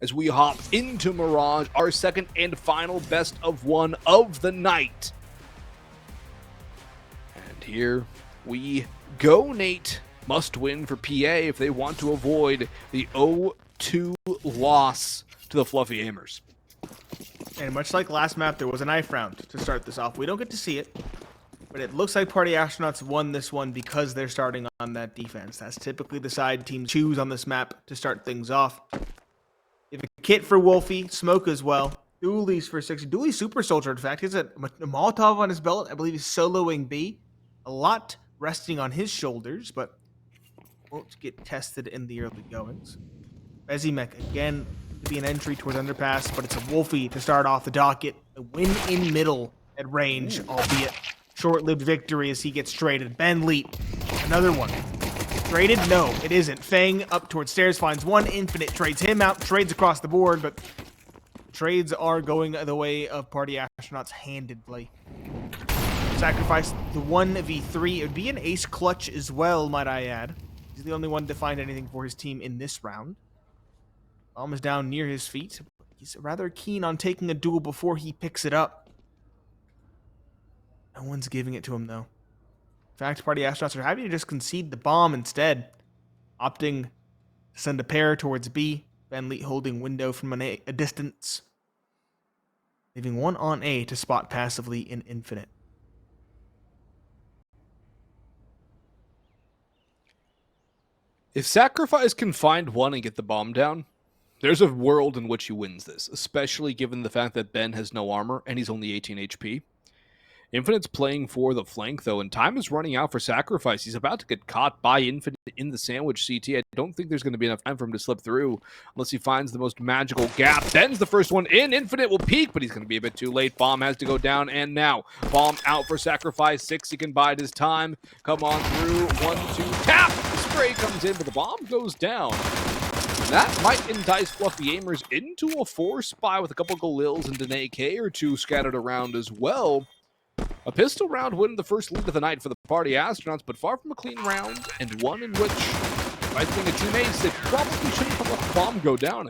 as we hop into Mirage, our second and final best of one of the night. And here we go, Nate. Must win for PA if they want to avoid the 0-2 loss to the Fluffy AIMERS. And much like last map, there was a knife round to start this off. We don't get to see it, but it looks like Party Astronauts won this one because they're starting on that defense. That's typically the side teams choose on this map to start things off. You have a kit for Wolfie, smoke as well. Dooley's for 60. Dooley's super soldier, in fact. He has a Molotov on his belt. I believe he's soloing B. A lot resting on his shoulders, but won't get tested in the early goings. Bezimek again to be an entry towards underpass, but it's a Wolfie to start off the docket. A win in middle at range, albeit short-lived victory as he gets traded. Ben Leet, another one. Traded? No, it isn't. Fang up towards stairs, finds one. Infinite trades him out, trades across the board, but trades are going the way of Party Astronauts handedly. Sacrifice the 1v3. It would be an ace clutch as well, might I add. He's the only one to find anything for his team in this round. Bomb is down near his feet. He's rather keen on taking a duel before he picks it up. No one's giving it to him, though. In fact, Party Astronauts are happy to just concede the bomb instead, opting to send a pair towards B. Ben Leet holding window from a distance, leaving one on A to spot passively in Infinite. If Sacrifice can find one and get the bomb down, there's a world in which he wins this, especially given the fact that Ben has no armor and he's only 18 HP. Infinite's playing for the flank, though, and time is running out for Sacrifice. He's about to get caught by Infinite in the sandwich CT. I don't think there's going to be enough time for him to slip through unless he finds the most magical gap. Ben's the first one in. Infinite will peek, but he's going to be a bit too late. Bomb has to go down, and now bomb out for Sacrifice. 6, he can bide his time. Come on through. 1, 2, tap! The spray comes in, but the bomb goes down. That might entice Fluffy AIMERS into a 4 spy with a couple Galils and an AK or 2 scattered around as well. A pistol round win the first lead of the night for the Party Astronauts, but far from a clean round, and one in which, I think a team ace, they probably shouldn't have let the bomb go down.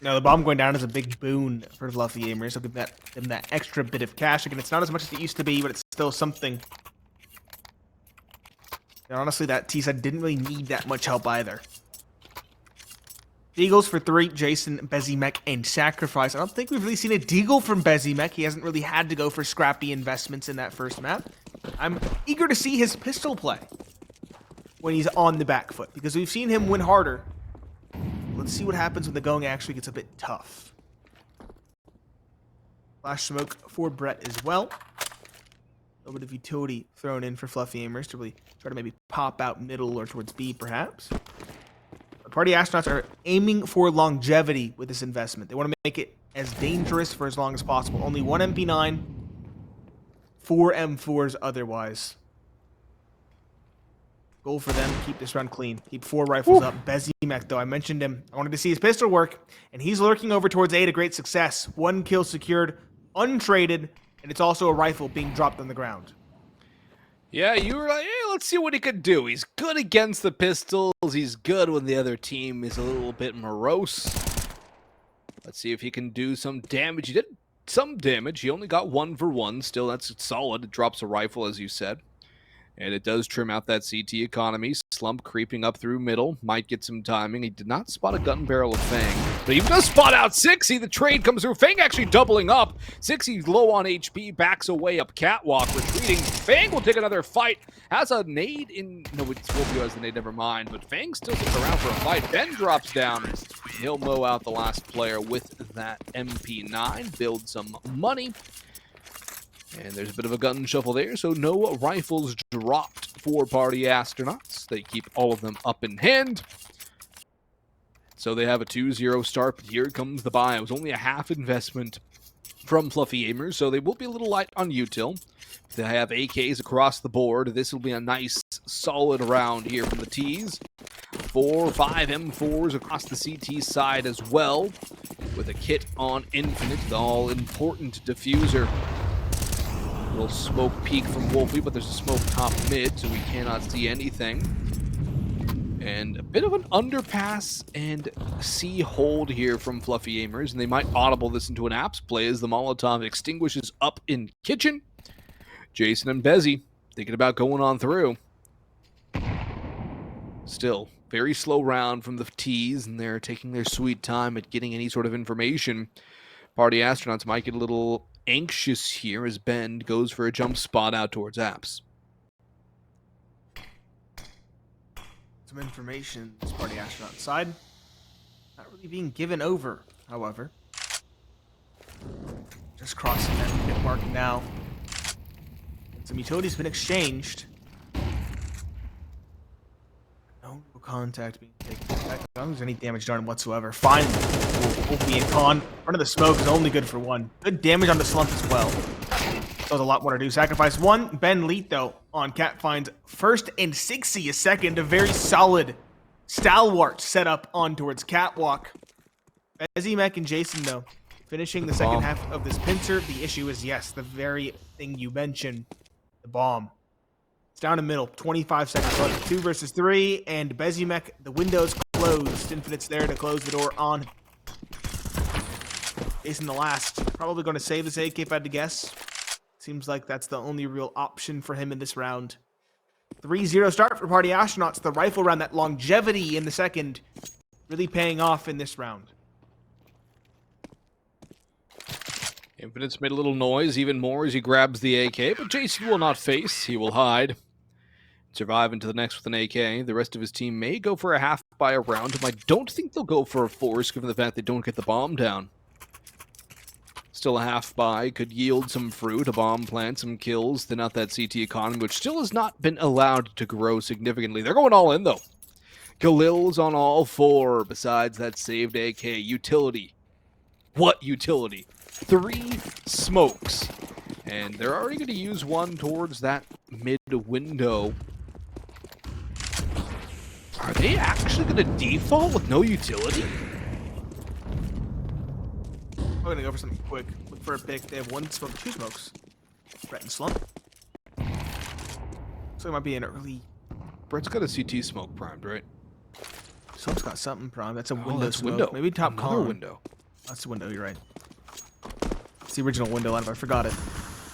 No, the bomb going down is a big boon for Fluffy AIMERS. It'll give them that extra bit of cash. Again, it's not as much as it used to be, but it's still something. And honestly, that T-side didn't really need that much help either. Deagles for 3, Jason, Bezimek, and Sacrifice. I don't think we've really seen a Deagle from Bezimek. He hasn't really had to go for scrappy investments in that first map. I'm eager to see his pistol play when he's on the back foot, because we've seen him win harder. Let's see what happens when the going actually gets a bit tough. Flash smoke for Brett as well. A little bit of utility thrown in for Fluffy AIMERS to really try to maybe pop out middle or towards B, perhaps. Party Astronauts are aiming for longevity with this investment. They want to make it as dangerous for as long as possible. Only 1 MP9, 4 M4s otherwise. Goal for them, keep this round clean. Keep 4 rifles up. Bezimek, though, I mentioned him. I wanted to see his pistol work, and he's lurking over towards A to great success. 1 kill secured, untraded, and it's also a rifle being dropped on the ground. Yeah, you were like, hey, let's see what he could do. He's good against the pistols. He's good when the other team is a little bit morose. Let's see if he can do some damage. He did some damage. He only got 1 for 1. Still, that's solid. It drops a rifle, as you said. And it does trim out that CT economy. Slump creeping up through middle. Might get some timing. He did not spot a gun barrel of Fang. But he does spot out Sixy. The trade comes through. Fang actually doubling up. Sixy's low on HP. Backs away up catwalk. Retreating. Fang will take another fight. Has a nade in... No, it's Scorpio has the nade. Never mind. But Fang still sticks around for a fight. Ben drops down. He'll mow out the last player with that MP9. Build some money. And there's a bit of a gun shuffle there, so no rifles dropped for Party Astronauts. They keep all of them up in hand. So they have a 2-0 start, but here comes the buy. It was only a half investment from Fluffy AIMERS, so they will be a little light on util. They have AKs across the board. This will be a nice, solid round here from the Ts. 4 or 5 M4s across the CT side as well, with a kit on Infinite, the all-important diffuser. Little smoke peek from Wolfie, but there's a smoke top mid, so we cannot see anything. And a bit of an underpass and C hold here from Fluffy Aimers, and they might audible this into an apps play as the Molotov extinguishes up in kitchen. Jason and Bezzy thinking about going on through. Still, very slow round from the T's, and they're taking their sweet time at getting any sort of information. Party Astronauts might get a little anxious here as Ben goes for a jump spot out towards apps. Some information this Party Astronaut side. Not really being given over, however. Just crossing that hit mark now. Some utilities been exchanged. No contact being taken. I don't think there's any damage done whatsoever. Finally, we'll be in con. Front of the smoke is only good for one. Good damage on the slump as well. So there's a lot more to do. Sacrifice one. Ben Leet, though, on Cat finds first and 60 a second. A very solid, stalwart setup on towards Catwalk. Bezimek and Jason, though, finishing the second half of this pincer. The issue is, yes, the very thing you mentioned, the bomb. It's down the middle. 25 seconds left. 2 versus 3, and Bezimek, the window's closed. Infinite's there to close the door on Jason the last. Probably going to save this AK if I had to guess. Seems like that's the only real option for him in this round. 3-0 start for Party Astronauts. The rifle round, that longevity in the second, really paying off in this round. Infinite's made a little noise, even more as he grabs the AK, but Jason will not face. He will hide. Survive into the next with an AK. The rest of his team may go for a half by a round, but I don't think they'll go for a force, given the fact they don't get the bomb down. Still a half buy, could yield some fruit, a bomb plant, some kills, thin out that CT economy, which still has not been allowed to grow significantly. They're going all in, though. Khalil's on all 4, besides that saved AK. Utility. What utility? 3 smokes. And they're already going to use one towards that mid-window. Are they actually going to default with no utility? I'm gonna go for something quick. Look for a pick. They have 1 smoke, 2 smokes. Brett and Slump. So it might be an early. Brett's got a CT smoke primed, right? Slump's got something primed. That's a window that's smoke. window. Maybe top Another con. window. That's the window. You're right. It's the original window line. I forgot it.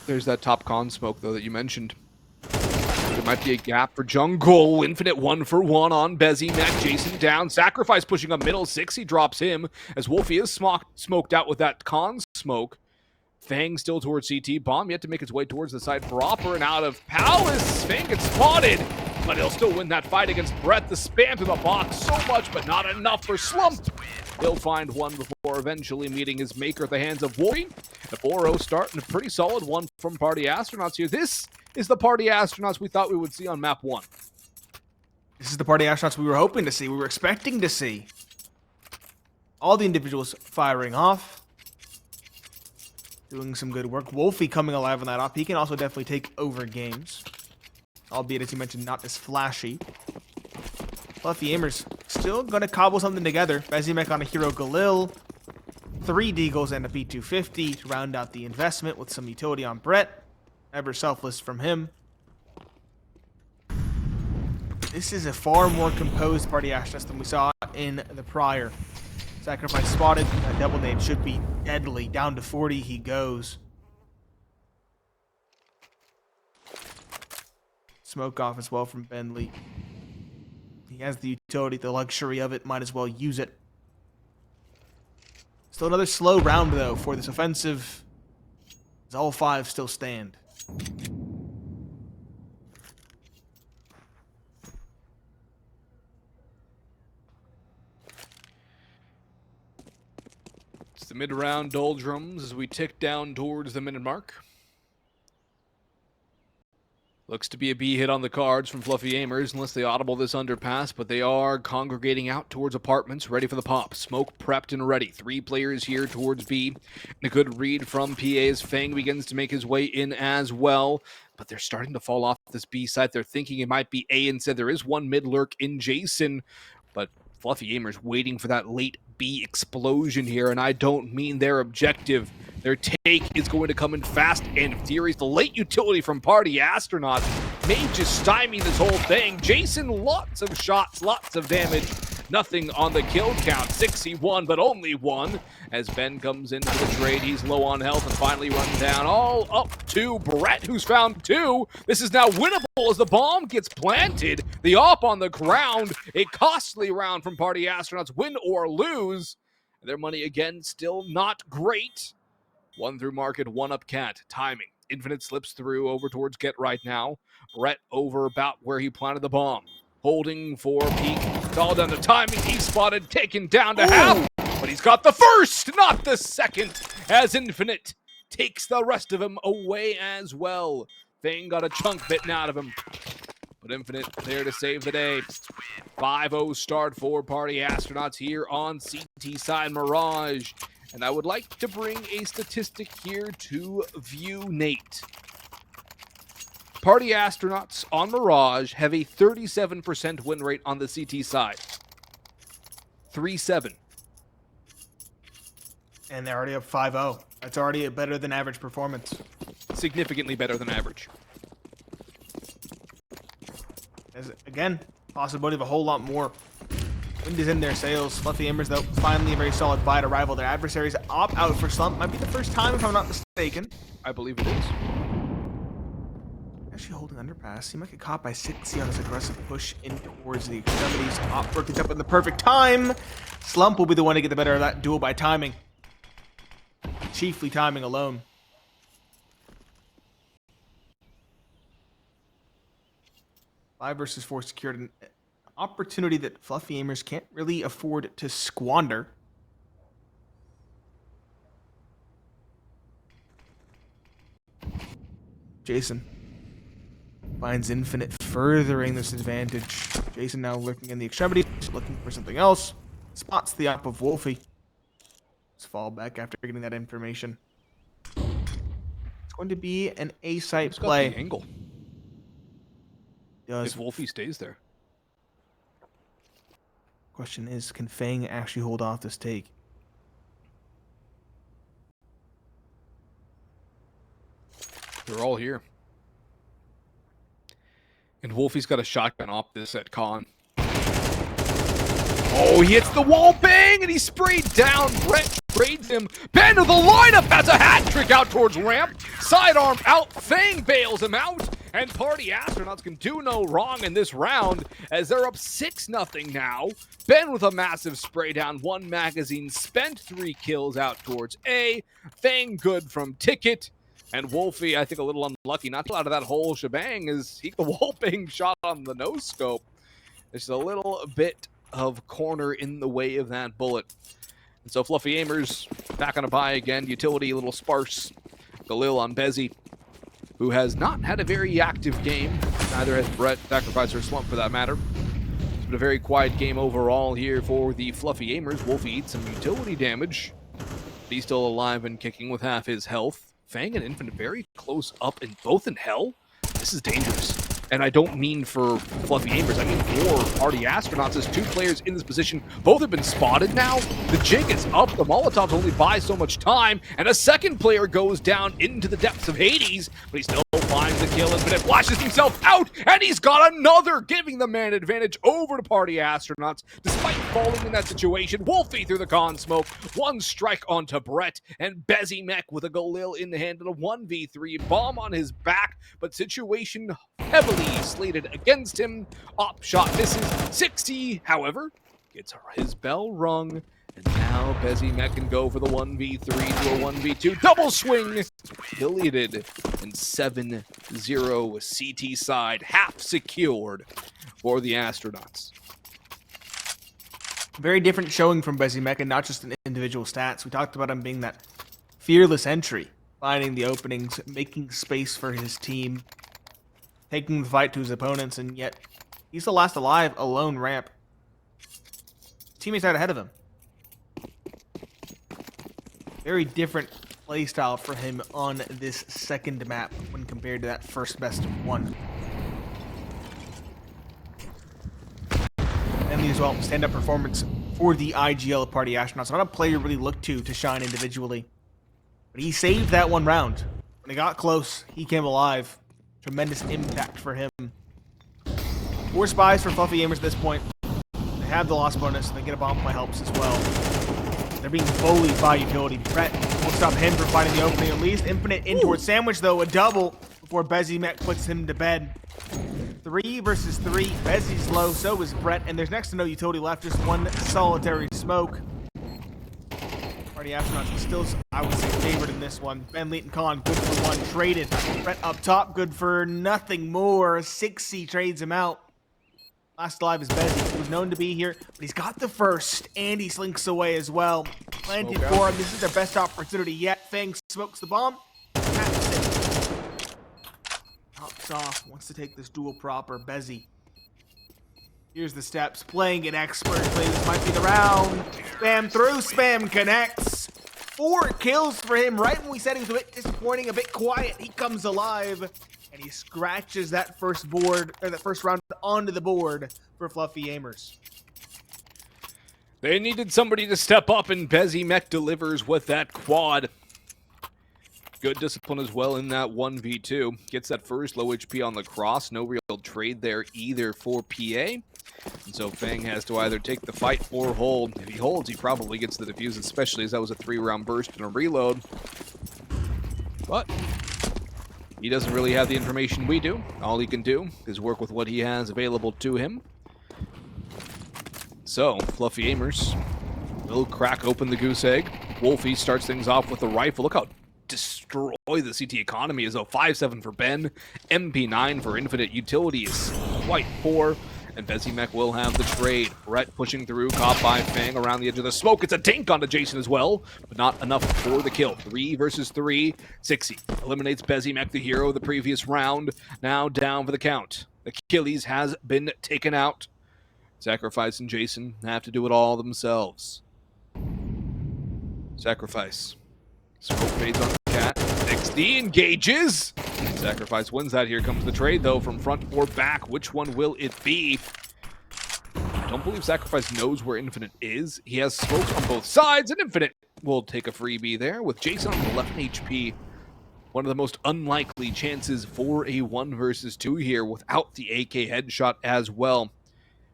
There's that top con smoke, though, that you mentioned. There might be a gap for Jungle. Infinite 1-for-1 on Bezimek. Jason down. Sacrifice pushing up middle. 60 drops him as Wolfie is smoked out with that con smoke. Fang still towards CT. Bomb yet to make its way towards the side for Opper and out of Palace. Fang gets spotted, but he'll still win that fight against Brett. The spam to the box so much, but not enough for Slump. He'll find one before eventually meeting his maker at the hands of Wolfie. The 4-0 start and a pretty solid one from Party Astronauts here. This is the Party Astronauts we thought we would see on map 1. This is the Party Astronauts we were hoping to see. We were expecting to see. All the individuals firing off. Doing some good work. Wolfie coming alive on that op. He can also definitely take over games. Albeit, as you mentioned, not as flashy. Fluffy Aimers still going to cobble something together. Bezimek on a Hero Galil. 3 Deagles and a P250 to round out the investment with some utility on Brett. Ever selfless from him. This is a far more composed Party Astronauts than we saw in the prior. Sacrifice spotted. That double nade should be deadly. Down to 40 he goes. Smoke off as well from Ben Lee. He has the utility, the luxury of it. Might as well use it. Still another slow round, though, for this offensive. As all 5 still stand. It's the mid-round doldrums as we tick down towards the minute mark. Looks to be a B hit on the cards from Fluffy Aimers, unless they audible this underpass, but they are congregating out towards apartments, ready for the pop. Smoke prepped and ready. 3 players here towards B. And a good read from PA's Fang begins to make his way in as well. But they're starting to fall off this B side. They're thinking it might be A instead. There is one mid lurk in Jason, but Fluffy Aimers waiting for that late B explosion here, and I don't mean their objective. Their take is going to come in fast and furious. The late utility from Party Astronauts Mages stymie this whole thing. Jason, lots of shots, lots of damage. Nothing on the kill count. 61, but only one. As Ben comes into the trade, he's low on health and finally runs down. All up to Brett, who's found two. This is now winnable as the bomb gets planted. The op on the ground. A costly round from Party Astronauts, win or lose. Their money again, still not great. One through Market, one up Cat. Timing. Infinite slips through over towards Get right now. Brett over about where he planted the bomb. Holding for peak. It's all down to timing. He's spotted, taken down to half. But he's got the first, not the second. As Infinite takes the rest of him away as well. Thing got a chunk bitten out of him. But Infinite there to save the day. 5-0 start for Party Astronauts here on CT side Mirage. And I would like to bring a statistic here to view, Nate. Party Astronauts on Mirage have a 37% win rate on the CT side. 3-7. And they're already up 5-0. That's already a better than average performance. Significantly better than average. As, again, possibility of a whole lot more. Wind is in their sails. Fluffy AIMERS, though, finally a very solid buy to rival their adversaries. Opt out for Slump. Might be the first time, if I'm not mistaken. I believe it is. Actually holding underpass. He might get caught by 60 on this aggressive push in towards the extremities. Opt working up in the perfect time. Slump will be the one to get the better of that duel by timing. Chiefly timing alone. Five versus 4 secured an opportunity that Fluffy AIMERS can't really afford to squander. Jason finds Infinite furthering this advantage. Jason now lurking in the extremities, looking for something else. Spots the op of Wolfie. Let's fall back after getting that information. It's going to be an A-site play. The angle. If Wolfie stays there. Question is, can Fang actually hold off this take? They're all here. And Wolfie's got a shotgun off this at Con. Oh, he hits the wall, bang, and he's sprayed down. Brett trades him. Ben of the lineup has a hat trick out towards ramp. Sidearm out, Fang bails him out. And Party Astronauts can do no wrong in this round as they're up 6-0 now. Ben with a massive spray down, one magazine spent, 3 kills out towards A. Fang good from Ticket. And Wolfie, I think a little unlucky not to out of that whole shebang as he the wall bang shot on the no scope. There's a little bit of corner in the way of that bullet. And so Fluffy AIMERS back on a buy again. Utility a little sparse. Galil on Bezzy, who has not had a very active game. Neither has Brett, Sacrifice, or Slump for that matter. It's been a very quiet game overall here for the Fluffy AIMERS. Wolfie eats some utility damage. But he's still alive and kicking with half his health. Fang and Infinite very close up and both in hell. This is dangerous. And I don't mean for Fluffy AIMERS, I mean for Party Astronauts. There's 2 players in this position. Both have been spotted now. The jig is up. The Molotovs only buy so much time. And a second player goes down into the depths of Hades. But he still finds the kill. Infinite flashes himself out. And he's got another, giving the man advantage over to Party Astronauts. Despite falling in that situation, Wolfie through the con smoke. 1 strike onto Brett. And Bezzy Mech with a Galil in the hand and a 1v3. Bomb on his back. But situation heavily slated against him. Op shot misses. 60, however, gets his bell rung. And now Bezzy Mech can go for the 1v3 to a 1v2. Double swing! Deleted. And 7-0 CT side. Half secured for the Astronauts. Very different showing from Bezzy Mech, and not just in individual stats. We talked about him being that fearless entry. Finding the openings, making space for his team. Taking the fight to his opponents, and yet he's the last alive, alone ramp. Teammates out ahead of him. Very different playstyle for him on this second map when compared to that first best of 1. And as well, stand-up performance for the IGL of Party Astronauts. Not a player really looked to shine individually. But he saved that 1 round. When he got close, he came alive. tremendous impact for him. 4 spies for Fluffy AIMERS at this point. They have the loss bonus, and they get a bomb play helps as well. They're being bullied by utility. Brett will stop him from finding the opening at least. Infinite in towards Sandwich, though, a double before Bezimek puts him to bed. 3 versus 3. Bezzy's low, so is Brett, and there's next to no utility left, just one solitary smoke. Party Astronauts still, I would say, favored in this one. Ben Leighton Khan, good for 1, traded. Brett up top, good for nothing more. 6C trades him out. Last alive is Bezzy, who was known to be here, but he's got the first, and he slinks away as well. Planted for him. This is their best opportunity yet. Fang smokes the bomb. Taps it. Hops off. Wants to take this duel proper. Bezzy. Here's the steps. Playing it expertly. This might be the round. Spam through. Spam connects. 4 kills for him. Right when we said he was a bit disappointing, a bit quiet, he comes alive. And he scratches that first board, or that first round onto the board for Fluffy AIMERS. They needed somebody to step up, and Bezimek delivers with that quad. Good discipline as well in that 1v2. Gets that first low HP on the cross. No real trade there either for PA. And so Fang has to either take the fight or hold. If he holds, he probably gets the defuse, especially as that was a 3-round burst and a reload. But he doesn't really have the information we do. All he can do is work with what he has available to him. So, Fluffy AIMERS will crack open the goose egg. Wolfie starts things off with the rifle. Look how destroy the CT economy is, though. 5-7 for Ben, MP9 for Infinite. Utility is quite poor, and Bezimek will have the trade. Brett pushing through, caught by Fang around the edge of the smoke. It's a dink onto Jason as well, but not enough for the kill. 3 versus 3. 6 eliminates Bezimek, the hero of the previous round. Now down for the count. Achilles has been taken out. Sacrifice and Jason have to do it all themselves. Sacrifice. Smoke fades on the cat. XD engages. Sacrifice wins that. Here comes the trade, though, from front or back. Which one will it be? I don't believe Sacrifice knows where Infinite is. He has smokes on both sides, and Infinite will take a freebie there with Jason on 11 HP. One of the most unlikely chances for a 1 versus 2 here without the AK headshot as well.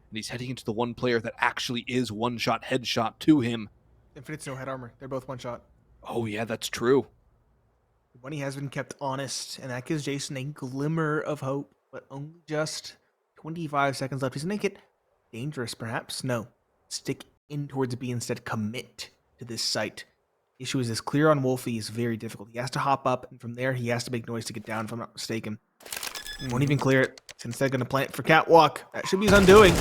And he's heading into the one player that actually is one-shot headshot to him. Infinite's no head armor. They're both 1-shot. Oh, yeah, that's true. When he has been kept honest, and that gives Jason a glimmer of hope, but only just 25 seconds left. He's going to make it dangerous, perhaps? No. Stick in towards B instead. Commit to this site. The issue is this clear on Wolfie is very difficult. He has to hop up, and from there, he has to make noise to get down, if I'm not mistaken. Won't even clear it. He's instead going to plant for Catwalk. That should be his undoing.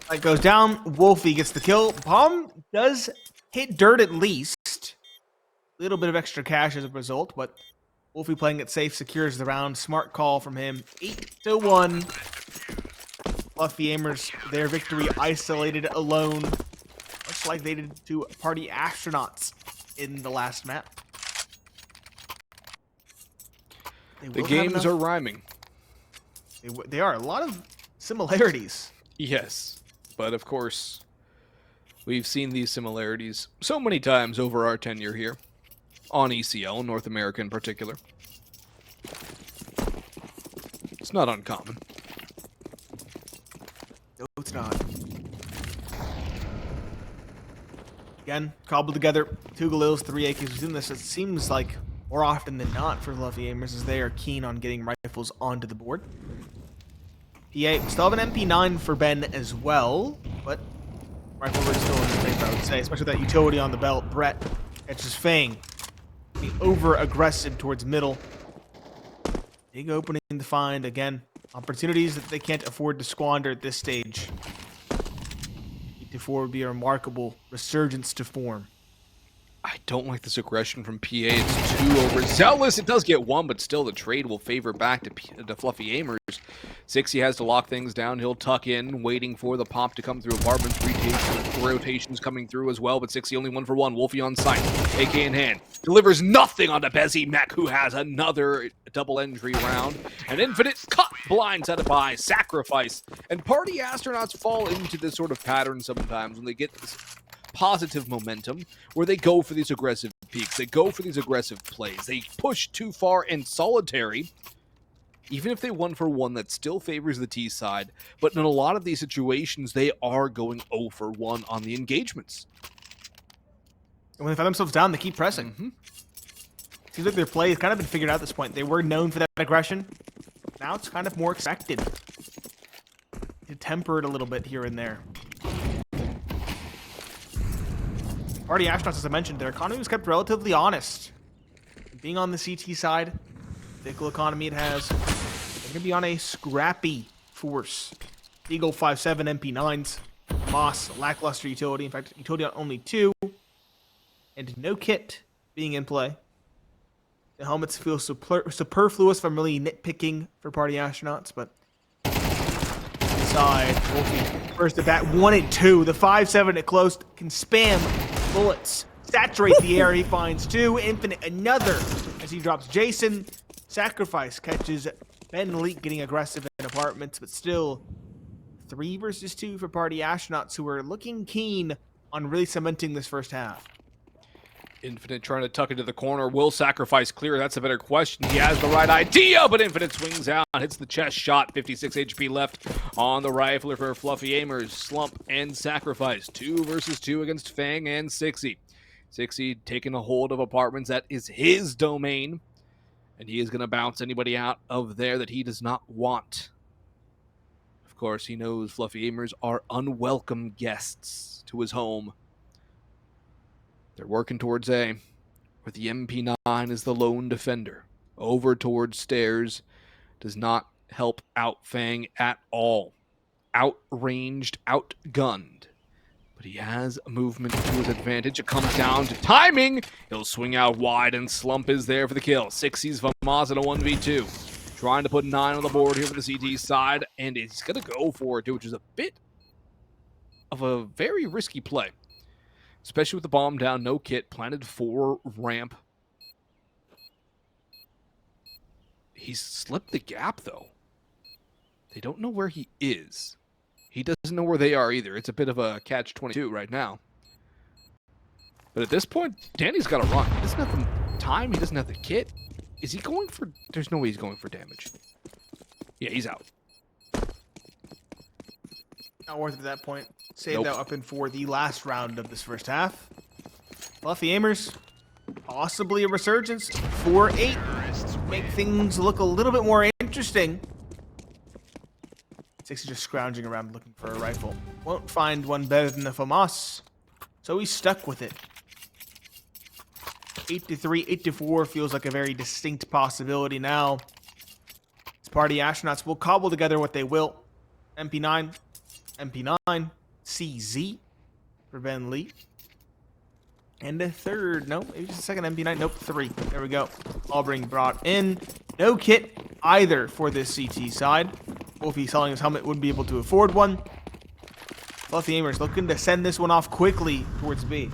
Light goes down. Wolfie gets the kill. Bomb does hit dirt at least. A little bit of extra cash as a result, but Wolfie playing it safe secures the round. Smart call from him. 8-1. Fluffy AIMERS, their victory isolated alone, much like they did to Party Astronauts in the last map. The games are rhyming. They are. A lot of similarities. Yes, but of course, we've seen these similarities so many times over our tenure here on ECL, North America in particular. It's not uncommon. No, it's not. Again, cobbled together 2 Galils, 3 AKs. We've seen this, it seems like, more often than not for Fluffy AIMERS, as they are keen on getting rifles onto the board. PA still have an MP9 for Ben as well, but rifle is still in his favor, I would say, especially with that utility on the belt. Brett catches Fang. Be over-aggressive towards middle. Big opening to find. Again, opportunities that they can't afford to squander at this stage. 8-4 would be a remarkable resurgence to form. I don't like this aggression from PA. It's too overzealous. It does get 1, but still the trade will favor back to Fluffy AIMERS. 60 has to lock things down. He'll tuck in, waiting for the pop to come through. Apartments, rotations coming through as well, but 60 only 1 for 1. Wolfie on site, AK in hand. Delivers nothing onto Bezimek, who has another double entry round. An Infinite cut blindsided by Sacrifice. And Party Astronauts fall into this sort of pattern sometimes when they get this positive momentum where they go for these aggressive peaks. They go for these aggressive plays. They push too far in solitary. Even if they 1-for-1, that still favors the T side. But in a lot of these situations, they are going 0-for-1 on the engagements. And when they find themselves down, they keep pressing. Seems like their play has kind of been figured out at this point. They were known for that aggression. Now it's kind of more expected. To temper it a little bit here and there. Party Astronauts, as I mentioned, their economy was kept relatively honest. Being on the CT side, vehicle economy it has, they're going to be on a scrappy force. Eagle 5.7 MP9s, Moss, lackluster utility. In fact, utility on only 2, and no kit being in play. The helmets feel superfluous if I'm really nitpicking for Party Astronauts, but inside, Wolfie, first at bat, 1 and 2. The 5.7 at close can spam bullets, saturate the air. He finds 2, Infinite another as he drops Jason. Sacrifice catches Ben Leak getting aggressive in apartments, but still 3 versus 2 for Party Astronauts, who are looking keen on really cementing this first half. Infinite trying to tuck into the corner. Will Sacrifice clear? That's a better question. He has the right idea, but Infinite swings out, hits the chest shot. 56 HP left on the rifler for Fluffy AIMERS. Slump and Sacrifice. 2 versus 2 against Fang and Sixy. Sixy taking a hold of apartments. That is his domain, and he is going to bounce anybody out of there that he does not want. Of course, he knows Fluffy AIMERS are unwelcome guests to his home. They're working towards A, where the MP9 is the lone defender. Over towards stairs. Does not help out Fang at all. Outranged, outgunned. But he has movement to his advantage. It comes down to timing. He'll swing out wide, and Slump is there for the kill. Sixties Vamaz in a 1v2. Trying to put 9 on the board here for the CT side, and he's going to go for it, too, which is a bit of a very risky play. Especially with the bomb down, no kit, planted for ramp. He's slipped the gap, though. They don't know where he is. He doesn't know where they are either. It's a bit of a catch-22 right now. But at this point, Danny's got to run. He doesn't have the time. He doesn't have the kit. Is he going for... There's no way he's going for damage. Yeah, he's out. Not worth it at that point. Save that weapon for the last round of this first half. Fluffy AIMERS, possibly a resurgence. 4-8. Make things look a little bit more interesting. Six is just scrounging around looking for a rifle. Won't find one better than the FAMAS, so he's stuck with it. 8-3, 8-4 feels like a very distinct possibility now. This Party Astronauts will cobble together what they will. MP9, MP9, CZ for Ben Lee. And a third, no, maybe just a second MP9, nope, 3. There we go. Albring brought in. No kit either for this CT side. Wolfie selling his helmet, wouldn't be able to afford one. Fluffy AIMERS looking to send this one off quickly towards B.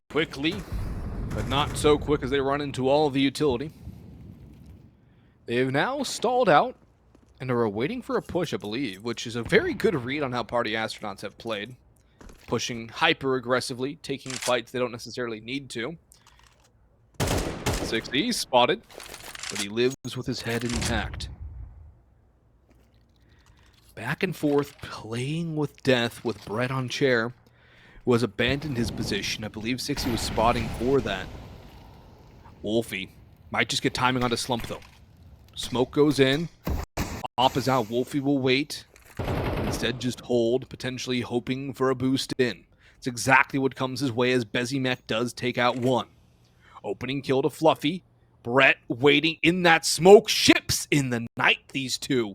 Quickly, but not so quick as they run into all of the utility. They have now stalled out and are waiting for a push, I believe, which is a very good read on how Party Astronauts have played. Pushing hyper-aggressively, taking fights they don't necessarily need to. 60 spotted, but he lives with his head intact. Back and forth, playing with death with Brett on chair, who has abandoned his position. I believe 60 was spotting for that. Wolfie might just get timing onto Slump, though. Smoke goes in. Op is out. Wolfie will wait. Instead, just hold, potentially hoping for a boost in. It's exactly what comes his way as Bezimek does take out one. Opening kill to Fluffy. Brett waiting in that smoke. Ships in the night, these two.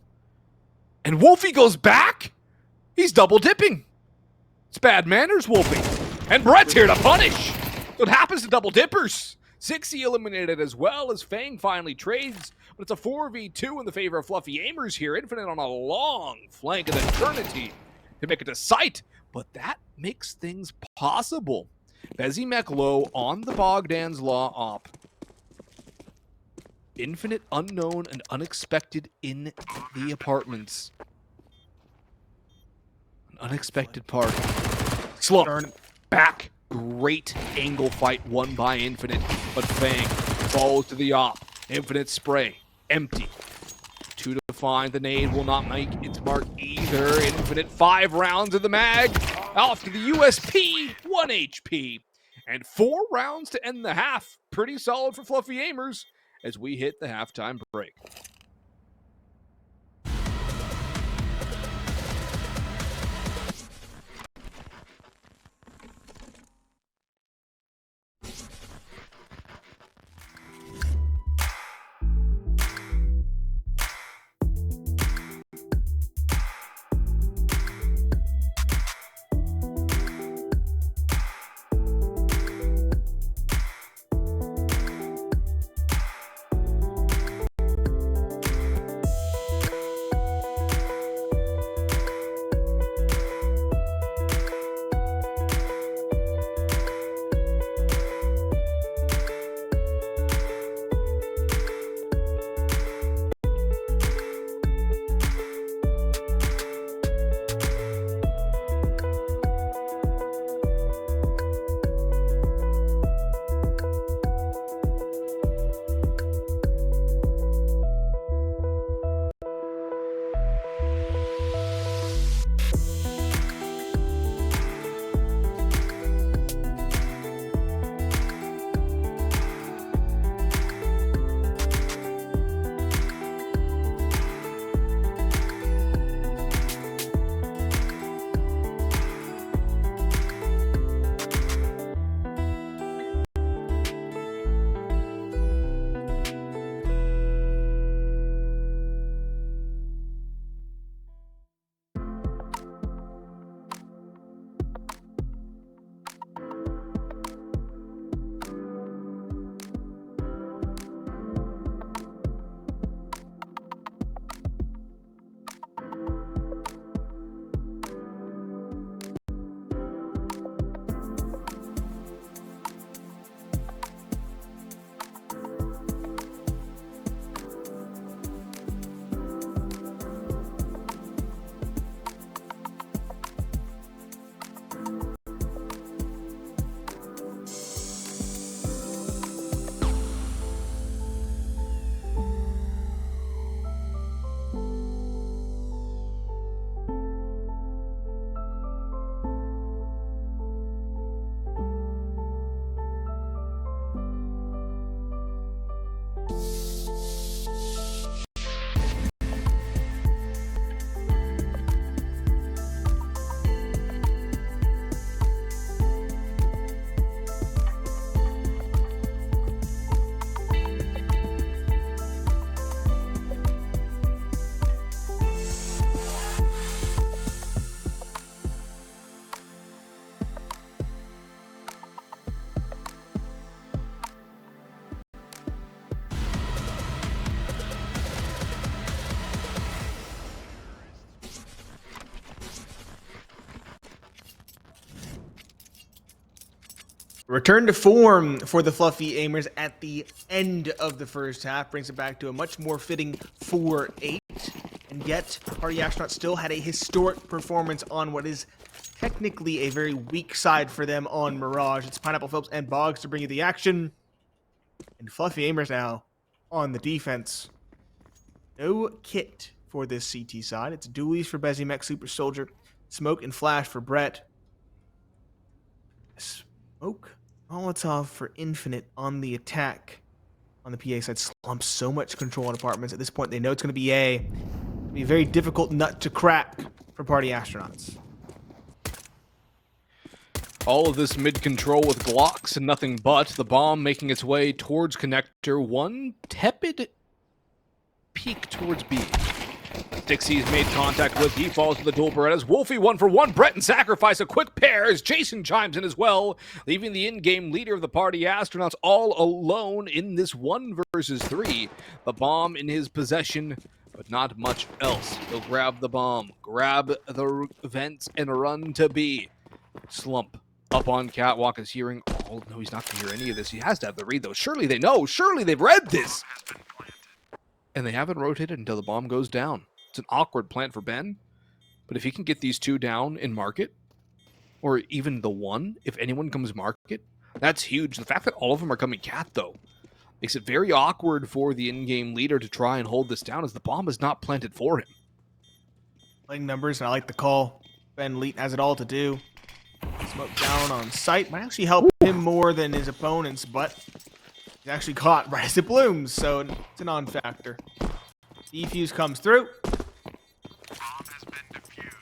And Wolfie goes back? He's double dipping. It's bad manners, Wolfie. And Brett's here to punish. What happens to double dippers? 60 eliminated as well as Fang finally trades. But it's a 4v2 in the favor of Fluffy AIMERS here. Infinite on a long flank of eternity to make it to sight. But that makes things possible. Bezimek low on the Bogdan's Law op. Infinite, unknown, and unexpected in the apartments. An unexpected part. Slump. Back Great angle fight won by Infinite, but Fang falls to the op. Infinite spray, empty. 2 to find, the nade will not make its mark either. Infinite 5 rounds in the mag. Off to the USP, 1 HP. And 4 rounds to end the half. Pretty solid for Fluffy AIMERS as we hit the halftime break. Return to form for the Fluffy AIMERS at the end of the first half brings it back to a much more fitting 4-8. And yet, Party Astronaut still had a historic performance on what is technically a very weak side for them on Mirage. It's Pineapple Phillips and Boggs to bring you the action. And Fluffy AIMERS now on the defense. No kit for this CT side. It's dualies for Bezimec Super Soldier, Smoke and Flash for Brett. Smoke Molotov for Infinite on the attack. On the PA side, slumps so much control on apartments. At this point, they know it's going to be a very difficult nut to crack for Party Astronauts. All of this mid-control with Glocks and nothing but. The bomb making its way towards connector. One tepid peek towards B. Dixie's made contact with. He falls to the dual Berettas. Wolfie 1-for-1. Brett and Sacrifice a quick pair as Jason chimes in as well, leaving the in-game leader of the Party Astronauts all alone in this 1 versus 3. The bomb in his possession, but not much else. He'll grab the bomb, grab the vents, and run to B. Slump up on Catwalk is hearing. Oh, no, he's not going to hear any of this. He has to have the read, though. Surely they know. Surely they've read this. And they haven't rotated until the bomb goes down. It's an awkward plant for Ben, but if he can get these two down in market, or even the 1 if anyone comes market. That's huge. The fact that all of them are coming cat, though, makes it very awkward for the in-game leader to try and hold this down as the bomb is not planted for him. Playing numbers, and I like the call. Ben Leet has it all to do. Smoke down on sight. Might actually help him more than his opponents, but he's actually caught right as it blooms, so it's a non-factor. Defuse comes through.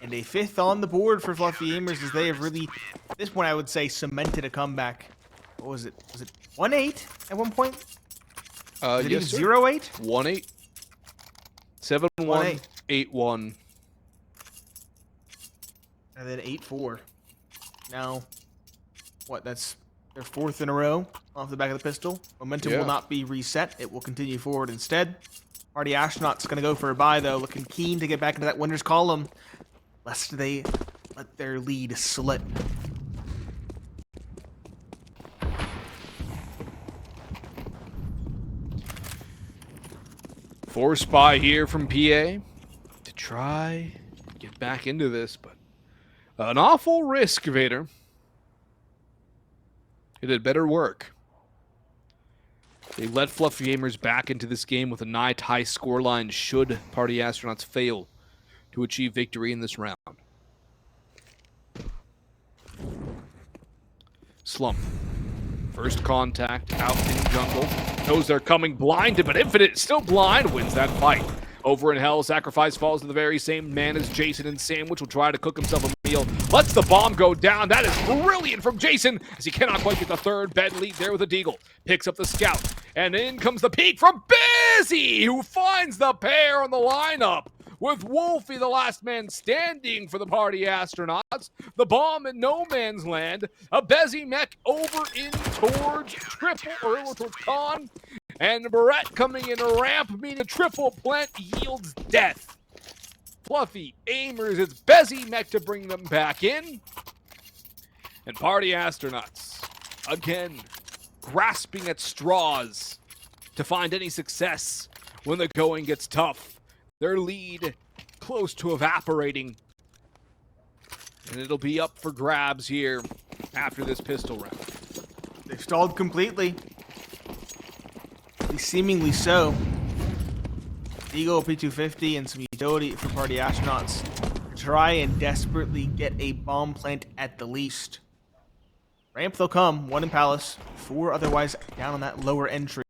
And a 5th on the board for Fluffy AIMERS as they have really, at this point I would say, cemented a comeback. What was it? Was it 1-8 at one point? Was it Yes, even 0-8? 1-8. 7-1. 8-1. And then 8-4. Now, what, that's their 4th in a row off the back of the pistol. Momentum will not be reset. It will continue forward instead. Party Astronaut's going to go for a bye, though, looking keen to get back into that winner's column, lest they let their lead slip. Force buy here from PA to try get back into this, but an awful risk, Vader. It had better work. They let Fluffy AIMERS back into this game with a high scoreline should Party Astronauts fail to achieve victory in this round. Slump. First contact out in jungle. Knows they're coming, blinded, but Infinite still blind, wins that fight. Over in hell, Sacrifice falls to the very same man as Jason, and Sandwich will try to cook himself a meal. Lets the bomb go down. That is brilliant from Jason, as he cannot quite get the third. Ben lead there with a deagle. Picks up the scout, and in comes the peek from Busy, who finds the pair on the lineup. With Wolfie, the last man standing for the Party Astronauts. The bomb in no man's land. A Bezzy mech over in towards triple, or over towards Con. And Barrett coming in a ramp, meaning a triple plant yields death. Fluffy AIMERS, it's Bezzy mech to bring them back in. And Party Astronauts, again, grasping at straws to find any success when the going gets tough. Their lead close to evaporating. And it'll be up for grabs here after this pistol round. They've stalled completely. Seemingly so. Eagle P250 and some utility for Party Astronauts to try and desperately get a bomb plant at the least. Ramp they'll come, 1 in Palace, 4 otherwise down on that lower entry.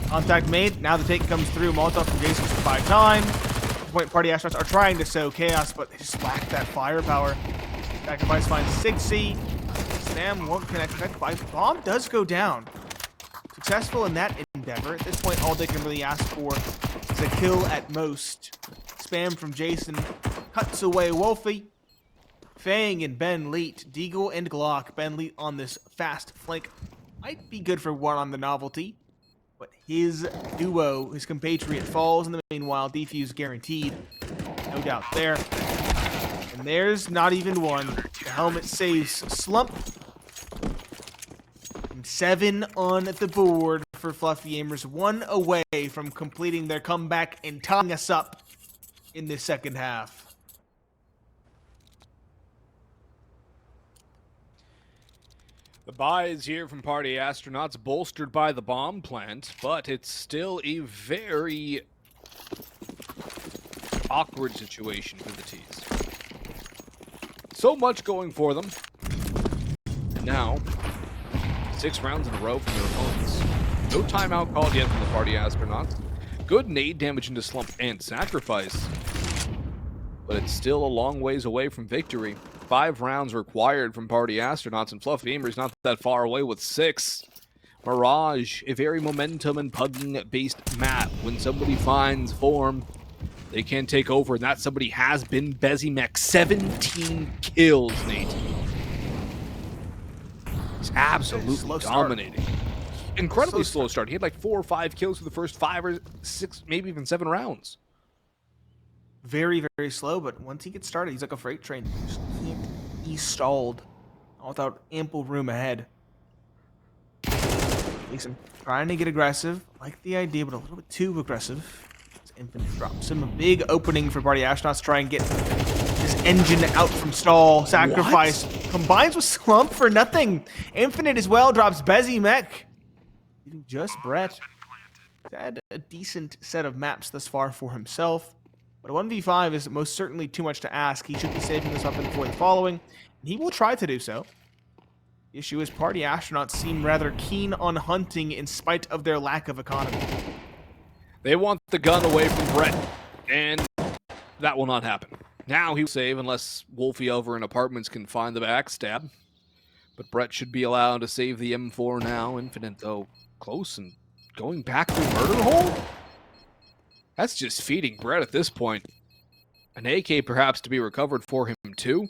Contact made, now the take comes through. Molotov from Jason to buy time. At this point, Party Astronauts are trying to sow chaos, but they just lack that firepower. Sacrifice finds Sixy. Sam won't connect. Bomb does go down. Successful in that endeavor. At this point, all they can really ask for is a kill at most. Spam from Jason cuts away Wolfie. Fang and Ben Leet, Deagle and Glock. Ben Leet on this fast flank might be good for one on the novelty, but his duo, his compatriot, falls in the meanwhile. Defuse guaranteed. No doubt there. And there's not even one. The helmet saves Slump. 7 on the board for Fluffy AIMERS, 1 away from completing their comeback and tying us up in the second half. The buy is here from Party Astronauts, bolstered by the bomb plant, but it's still a very awkward situation for the T's. So much going for them. And now, 6 rounds in a row from their opponents. No timeout called yet from the Party Astronauts. Good nade damage into Slump and Sacrifice. But it's still a long ways away from victory. 5 rounds required from Party Astronauts, and Fluffy AIMERS not that far away with 6. Mirage, a very momentum and pugging-based map. When somebody finds form, they can take over, and that somebody has been Bezzy Mech. 17 kills, Nate. He's absolutely dominating. Incredibly slow start. He had like 4 or 5 kills for the first 5 or 6, maybe even 7 rounds. Very, very slow, but once he gets started, he's like a freight train. He's stalled without ample room ahead. Jason trying to get aggressive. Like the idea, but a little bit too aggressive. Infinite drops him a big opening for Party Astronauts to try and get this his engine out from stall. Sacrifice combines with Slump for nothing. Infinite as well drops Bezzy Mech. Leaving just Brett. He's had a decent set of maps thus far for himself. But a 1v5 is most certainly too much to ask. He should be saving this weapon for the following. And he will try to do so. The issue is Party Astronauts seem rather keen on hunting in spite of their lack of economy. They want the gun away from Brett, and that will not happen. Now he will save unless Wolfie over in Apartments can find the backstab. But Brett should be allowed to save the M4 now. Infinite, though, close and going back to murder hole? That's just feeding Brett at this point. An AK perhaps to be recovered for him, too.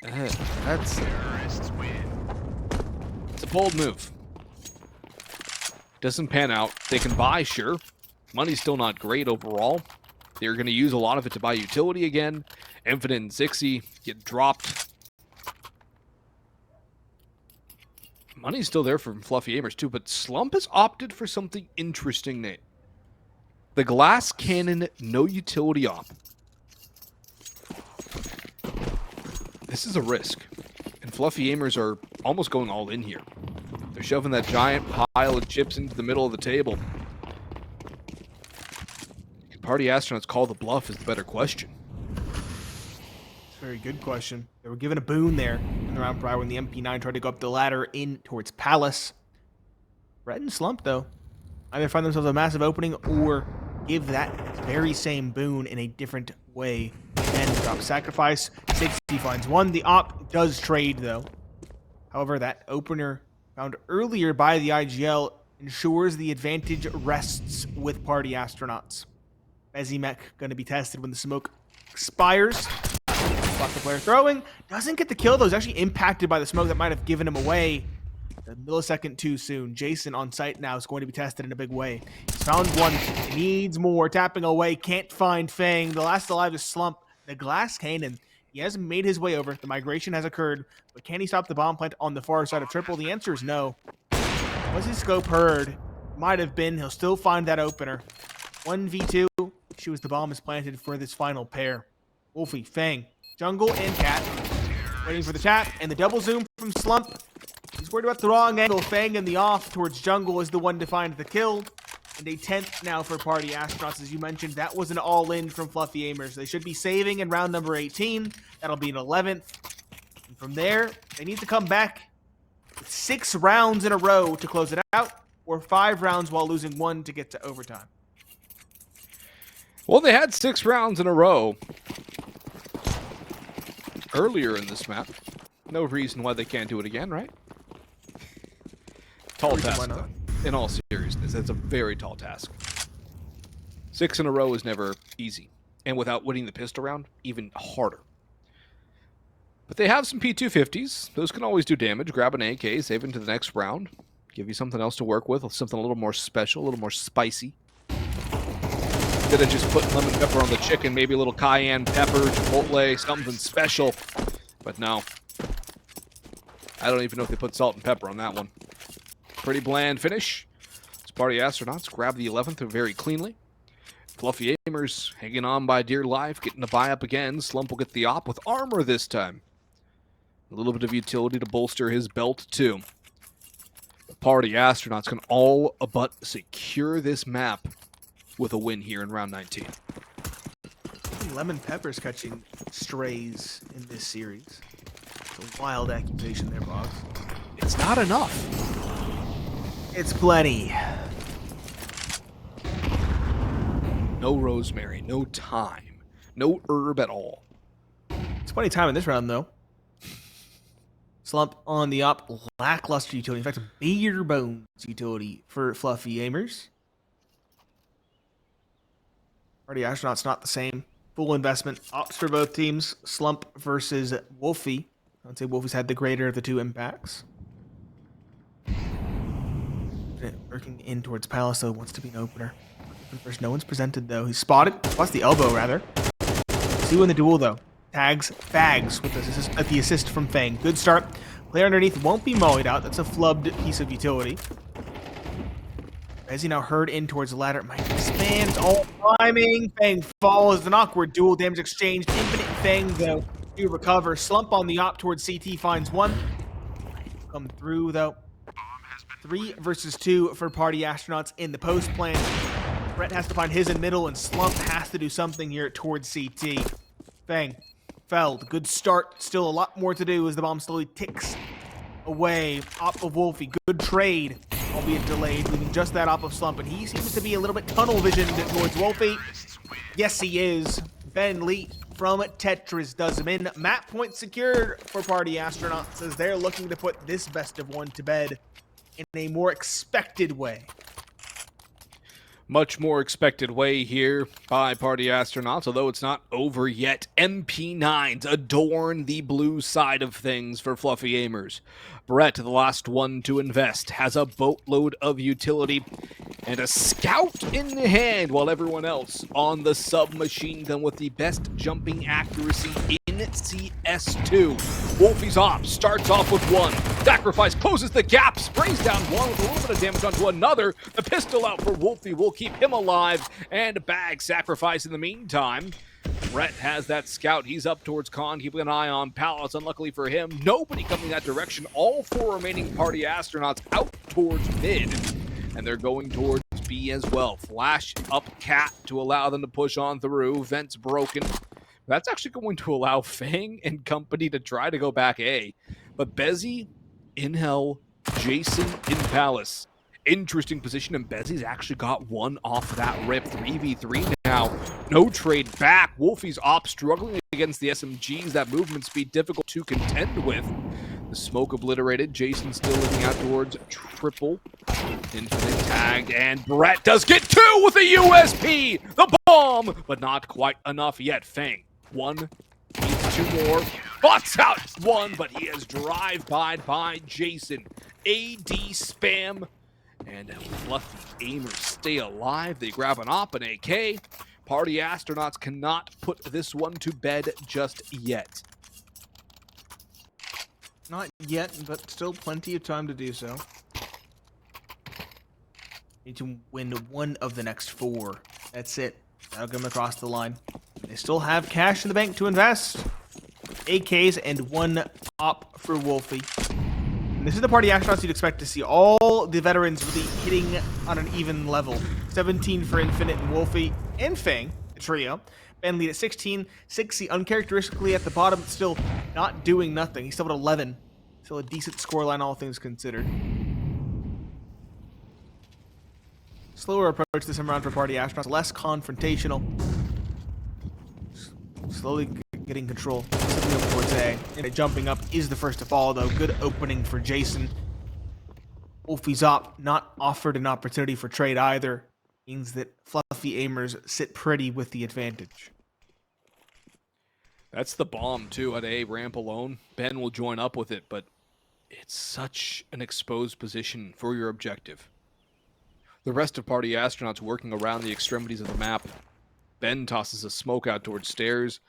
That's... It's a bold move. Doesn't pan out. They can buy, sure. Money's still not great overall. They're going to use a lot of it to buy utility again. Infinite and Zixi get dropped. Money's still there from Fluffy Aimers too, but Slump has opted for something interesting, Nate. The glass cannon, no utility op. This is a risk. And Fluffy Aimers are almost going all in here. They're shoving that giant pile of chips into the middle of the table. Can Party Astronauts call the bluff is the better question. It's a very good question. They were given a boon there in the round prior when the MP9 tried to go up the ladder in towards Palace. Brett and Slump, though, either find themselves a massive opening or give that very same boon in a different way. And drop Sacrifice. 60 finds one. The op does trade, though. However, that opener found earlier by the IGL ensures the advantage rests with Party Astronauts. Bezzy Mech going to be tested when the smoke expires. Spot the player throwing. Doesn't get the kill, though. He's actually impacted by the smoke that might have given him away a millisecond too soon. Jason on site now is going to be tested in a big way. He's found one. Needs more. Tapping away. Can't find Fang. The last alive is Slump. The glass cannon. He has made his way over. The migration has occurred. But can he stop the bomb plant on the far side of Triple? The answer is no. Was his scope heard? Might have been. He'll still find that opener. 1v2. Issue as the bomb is planted for this final pair. Wolfie, Fang, Jungle, and Cat. Waiting for the tap. And the double zoom from Slump. He's worried about the wrong angle. Fang in the off towards Jungle is the one to find the kill. And a 10th now for Party Astronauts. As you mentioned, that was an all-in from Fluffy Aimers. They should be saving in round number 18. That'll be an 11th. And from there, they need to come back with 6 rounds in a row to close it out, or 5 rounds while losing 1 to get to overtime. Well, they had 6 rounds in a row earlier in this map. No reason why they can't do it again, right? Tall task, though. In all seriousness, that's a very tall task. 6 in a row is never easy. And without winning the pistol round, even harder. But they have some P250s. Those can always do damage. Grab an AK, save into the next round. Give you something else to work with. Something a little more special, a little more spicy. Instead of just putting lemon pepper on the chicken, maybe a little cayenne pepper, chipotle, something special. But no. I don't even know if they put salt and pepper on that one. Pretty bland finish. It's Party Astronauts grab the 11th very cleanly. Fluffy Aimers hanging on by dear life, getting a buy up again. Slump will get the op with armor this time. A little bit of utility to bolster his belt too. The Party Astronauts can all but secure this map with a win here in round 19. Lemon Pepper's catching strays in this series. It's a wild accusation there, boss. It's not enough. It's plenty. No rosemary, no thyme, no herb at all. It's plenty of time in this round, though. Slump on the op, lackluster utility. In fact, bare bones utility for Fluffy Aimers. Party Astronauts not the same. Full investment. Ops for both teams. Slump versus Wolfie. I would say Wolfie's had the greater of the 2 impacts. Working in towards Palace, though, wants to be an opener. First, no one's presented, though. He's spotted. Spots the elbow, rather. See you in the duel, though. Tags, bags with the assist from Fang. Good start. Player underneath won't be mollied out. That's a flubbed piece of utility. As he now hurried in towards the ladder, might expands, all climbing. Fang falls, an awkward dual damage exchange. Infinite Fang, though, to recover. Slump on the op towards CT, finds one. Come through, though. 3 versus 2 for Party Astronauts in the post plan. Brett has to find his in middle, and Slump has to do something here towards CT. Fang, Feld, good start. Still a lot more to do as the bomb slowly ticks away. Op of Wolfie, good trade, albeit delayed, leaving just that op of Slump, and he seems to be a little bit tunnel visioned towards Wolfie. Yes, he is. Ben Lee from Tetris does him in. Map point secured for Party Astronauts as they're looking to put this best of one to bed in a more expected way. Much more expected way here by Party Astronauts, although it's not over yet. MP9s adorn the blue side of things for Fluffy Aimers. Brett, the last one to invest, has a boatload of utility and a scout in the hand, while everyone else on the submachine gun with the best jumping accuracy in CS2. Wolfie's op starts off with one. Sacrifice closes the gap, sprays down one with a little bit of damage onto another. The pistol out for Wolfie will keep him alive, and bag Sacrifice in the meantime. Brett has that scout. He's up towards Con, keeping an eye on Palace. Unluckily for him, nobody coming that direction. All 4 remaining Party Astronauts out towards mid, and they're going towards B as well. Flash up Cat to allow them to push on through. Vent's broken. That's actually going to allow Fang and company to try to go back A. But Bezzy in Hell, Jason in Palace. Interesting position, and Bezzy's actually got one off that rip. 3v3 now. No trade back. Wolfie's op struggling against the SMGs. That movement speed difficult to contend with. The smoke obliterated. Jason still looking out towards triple. Infinite tagged, and Brett does get 2 with a USP! The bomb! But not quite enough yet. Fang, 1, needs 2 more. Butts out 1, but he has drive-byed by Jason. AD spam. And Fluffy Aimers stay alive. They grab an op, an AK. Party Astronauts cannot put this one to bed just yet. Not yet, but still plenty of time to do so. Need to win 1 of the next 4. That's it. That'll get them across the line. They still have cash in the bank to invest. AKs and 1 op for Wolfie. And this is the Party Astronauts you'd expect to see. All the veterans really hitting on an even level. 17 for Infinite and Wolfie and Fang, the trio. Ben lead at 16. 60 uncharacteristically at the bottom, still not doing nothing. He's still at 11. Still a decent scoreline, all things considered. Slower approach this time around for Party Astronauts. Less confrontational. Slowly getting control. Up towards A. And jumping up is the first to fall, though. Good opening for Jason. Wolfie's op not offered an opportunity for trade either. Means that Fluffy Aimers sit pretty with the advantage. That's the bomb, too, at A ramp alone. Ben will join up with it, but it's such an exposed position for your objective. The rest of Party Astronauts working around the extremities of the map. Ben tosses a smoke out towards stairs,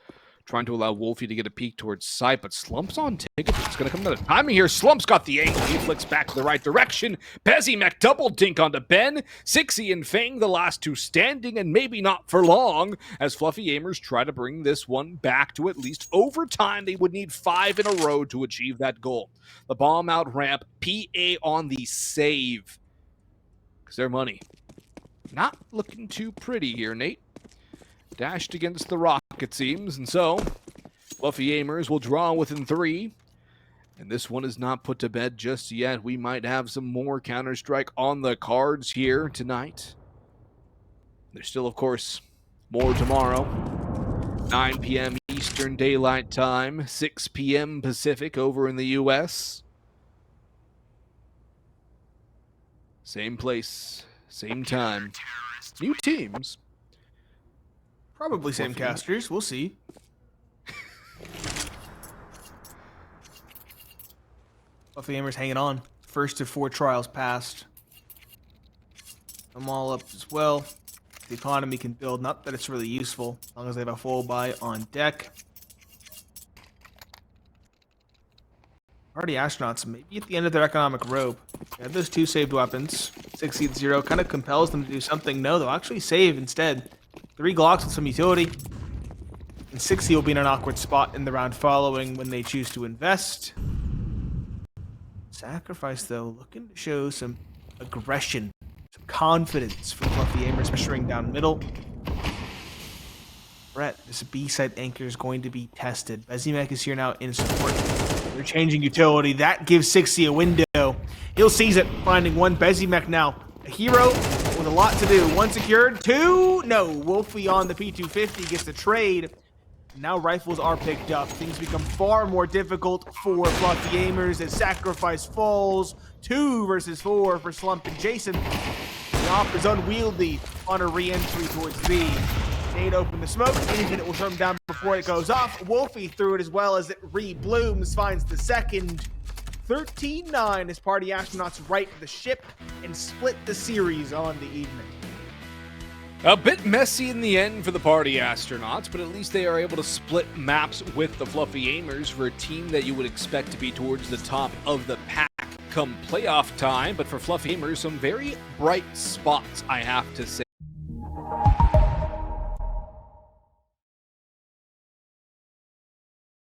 trying to allow Wolfie to get a peek towards sight, but Slump's on ticket. It's going to come another timing here. Slump's got the angle. He flicks back to the right direction. Bezzy double dink onto Ben. Sixy and Fang, the last 2 standing, and maybe not for long, as Fluffy Aimers try to bring this one back to at least overtime. They would need 5 in a row to achieve that goal. The bomb out ramp. PA on the save. Because their money not looking too pretty here, Nate. Dashed against the rock, it seems, and so Fluffy Aimers will draw within 3. And this one is not put to bed just yet. We might have some more Counter-Strike on the cards here tonight. There's still, of course, more tomorrow. 9 p.m. Eastern Daylight Time, 6 p.m. Pacific over in the U.S. Same place, same time. New teams. Probably same casters. We'll see. Fluffy Aimers hanging on. First of 4 trials passed. I'm all up as well. The economy can build. Not that it's really useful, as long as they have a full buy on deck. Party Astronauts maybe at the end of their economic rope. They have those 2 saved weapons. 60-0 kind of compels them to do something. No, they'll actually save instead. 3 Glocks with some utility. And 60 will be in an awkward spot in the round following when they choose to invest. Sacrifice, though, looking to show some aggression, some confidence from Fluffy AIMERS pressuring down middle. Brett, this B-side anchor is going to be tested. Bezimek is here now in support. They're changing utility. That gives 60 a window. He'll seize it, finding 1 Bezimek now. A hero with a lot to do. 1 secured, 2, no. Wolfie on the P250 gets the trade. Now rifles are picked up. Things become far more difficult for Fluffy AIMERS as Sacrifice falls. 2 versus 4 for Slump and Jason. The op is unwieldy on a re-entry towards B. Nade open the smoke. Infinite will shut him down before it goes off. Wolfie threw it as well as it re-blooms. Finds the second. 13-9 as Party Astronauts right the ship and split the series on the evening. A bit messy in the end for the Party Astronauts, but at least they are able to split maps with the Fluffy AIMERS for a team that you would expect to be towards the top of the pack come playoff time. But for Fluffy AIMERS, some very bright spots, I have to say.